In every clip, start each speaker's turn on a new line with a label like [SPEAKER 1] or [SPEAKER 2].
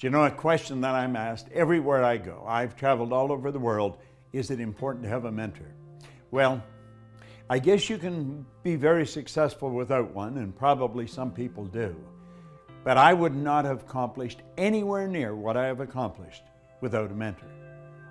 [SPEAKER 1] Do you know a question that I'm asked everywhere I go? I've traveled all over the world. Is it important to have a mentor? Well, I guess you can be very successful without one, and probably some people do. But I would not have accomplished anywhere near what I have accomplished without a mentor.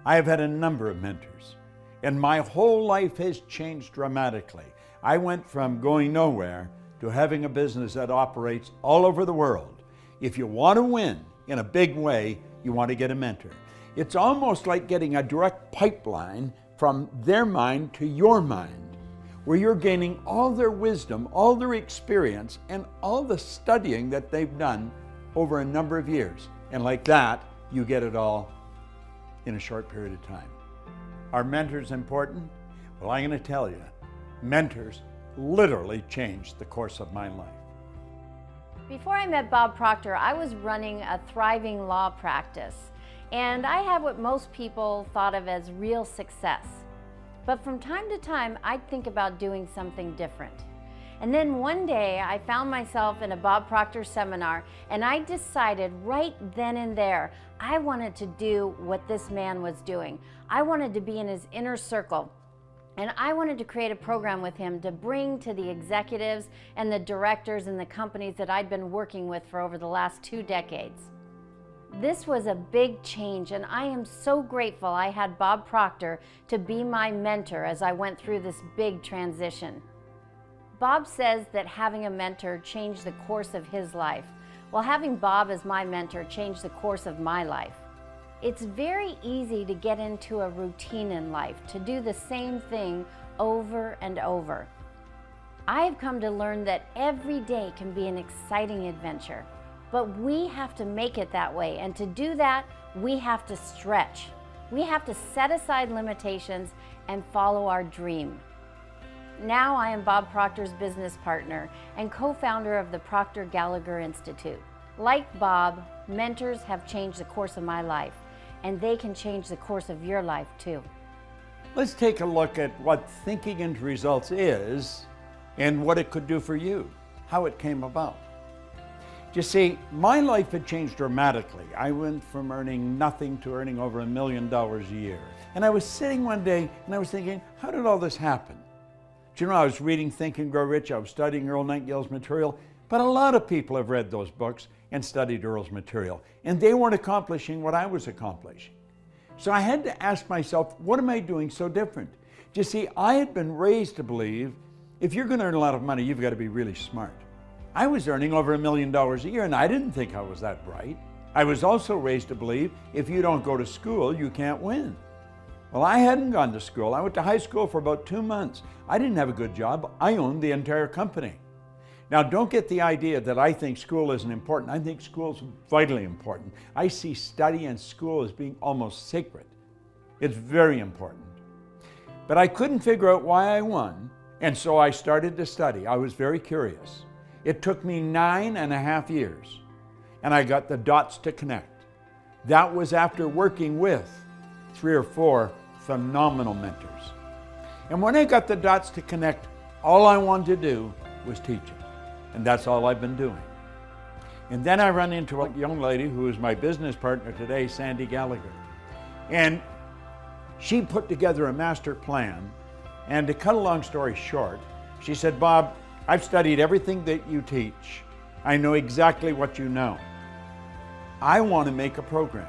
[SPEAKER 1] I have had a number of mentors, and my whole life has changed dramatically. I went from going nowhere to having a business that operates all over the world. If you want to win in a big way, you want to get a mentor. It's almost like getting a direct pipeline from their mind to your mind, where you're gaining all their wisdom, all their experience, and all the studying that they've done over a number of years. And like that, you get it all in a short period of time. Are mentors important? Well, I'm going to tell you, mentors literally changed the course of my life.
[SPEAKER 2] Before I met Bob Proctor, I was running a thriving law practice, and I had what most people thought of as real success. But from time to time, I'd think about doing something different. And then one day, I found myself in a Bob Proctor seminar, and I decided right then and there, I wanted to do what this man was doing. I wanted to be in his inner circle. And I wanted to create a program with him to bring to the executives and the directors in the companies that I'd been working with for over the last 2 decades. This was a big change, and I am so grateful I had Bob Proctor to be my mentor as I went through this big transition. Bob says that having a mentor changed the course of his life. Well, having Bob as my mentor changed the course of my life. It's very easy to get into a routine in life, to do the same thing over and over. I have come to learn that every day can be an exciting adventure, but we have to make it that way, and to do that, we have to stretch. We have to set aside limitations and follow our dream. Now I am Bob Proctor's business partner and co-founder of the Proctor Gallagher Institute. Like Bob, mentors have changed the course of my life, and they can change the course of your life too.
[SPEAKER 1] Let's take a look at what thinking into results is and what it could do for you, how it came about. You see, my life had changed dramatically. I went from earning nothing to earning over $1 million a year. And I was sitting one day and I was thinking, how did all this happen? Do you know, I was reading Think and Grow Rich, I was studying Earl Nightingale's material, but a lot of people have read those books and studied Earl's material, and they weren't accomplishing what I was accomplishing. So I had to ask myself, what am I doing so different? You see, I had been raised to believe if you're going to earn a lot of money, you've got to be really smart. I was earning over $1 million a year, and I didn't think I was that bright. I was also raised to believe if you don't go to school, you can't win. Well, I hadn't gone to school. I went to high school for about 2 months. I didn't have a good job. I owned the entire company. Now, don't get the idea that I think school isn't important. I think school is vitally important. I see study and school as being almost sacred. It's very important. But I couldn't figure out why I won, and so I started to study. I was very curious. It took me 9.5 years, and I got the dots to connect. That was after working with 3 or 4 phenomenal mentors. And when I got the dots to connect, all I wanted to do was teaching. And that's all I've been doing. And then I run into a young lady who is my business partner today, Sandy Gallagher. And she put together a master plan. And to cut a long story short, she said, Bob, I've studied everything that you teach. I know exactly what you know. I want to make a program.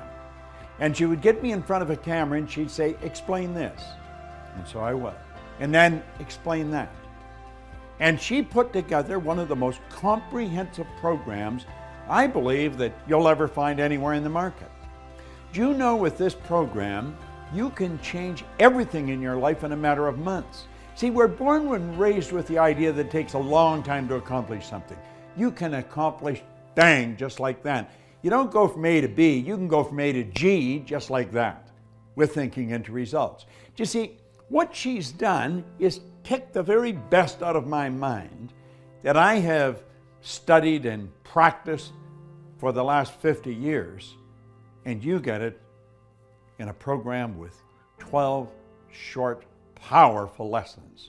[SPEAKER 1] And she would get me in front of a camera and she'd say, explain this. And so I would. And then explain that. And she put together one of the most comprehensive programs I believe that you'll ever find anywhere in the market. Do you know with this program, you can change everything in your life in a matter of months. See, we're born and raised with the idea that it takes a long time to accomplish something. You can accomplish, bang, just like that. You don't go from A to B, you can go from A to G just like that with thinking into results. Do you see, what she's done is pick the very best out of my mind that I have studied and practiced for the last 50 years, and you get it in a program with 12 short, powerful lessons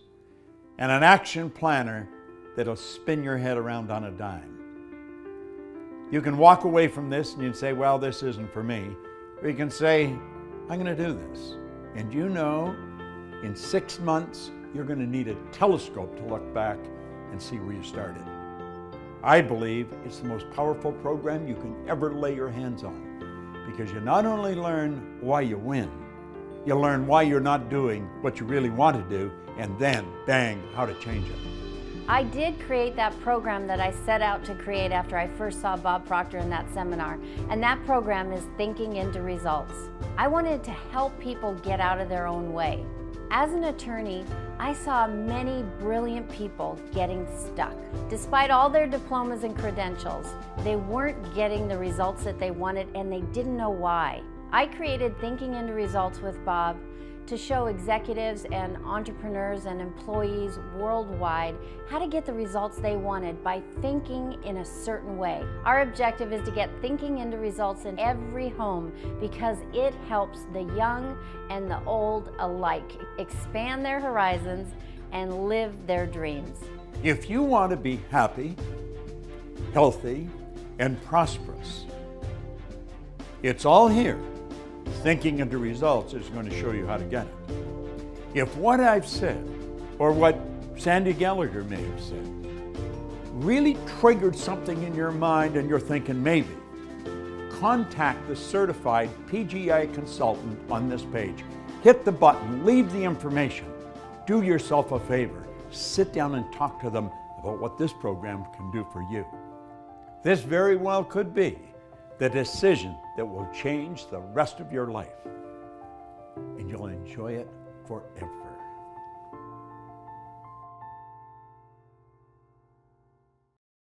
[SPEAKER 1] and an action planner that'll spin your head around on a dime. You can walk away from this and you can say, well, this isn't for me. Or you can say, I'm going to do this. And you know, in 6 months, you're going to need a telescope to look back and see where you started. I believe it's the most powerful program you can ever lay your hands on, because you not only learn why you win, you learn why you're not doing what you really want to do, and then, bang, how to change it.
[SPEAKER 2] I did create that program that I set out to create after I first saw Bob Proctor in that seminar, and that program is Thinking into Results. I wanted to help people get out of their own way. As an attorney, I saw many brilliant people getting stuck. Despite all their diplomas and credentials, they weren't getting the results that they wanted, and they didn't know why. I created Thinking into Results with Bob to show executives and entrepreneurs and employees worldwide how to get the results they wanted by thinking in a certain way. Our objective is to get thinking into results in every home, because it helps the young and the old alike expand their horizons and live their dreams.
[SPEAKER 1] If you want to be happy, healthy, and prosperous, it's all here. Thinking into Results is going to show you how to get it. If what I've said, or what Sandy Gallagher may have said, really triggered something in your mind and you're thinking maybe, contact the certified PGI consultant on this page. Hit the button, leave the information. Do yourself a favor. Sit down and talk to them about what this program can do for you. This very well could be the decision that will change the rest of your life, and you'll enjoy it forever.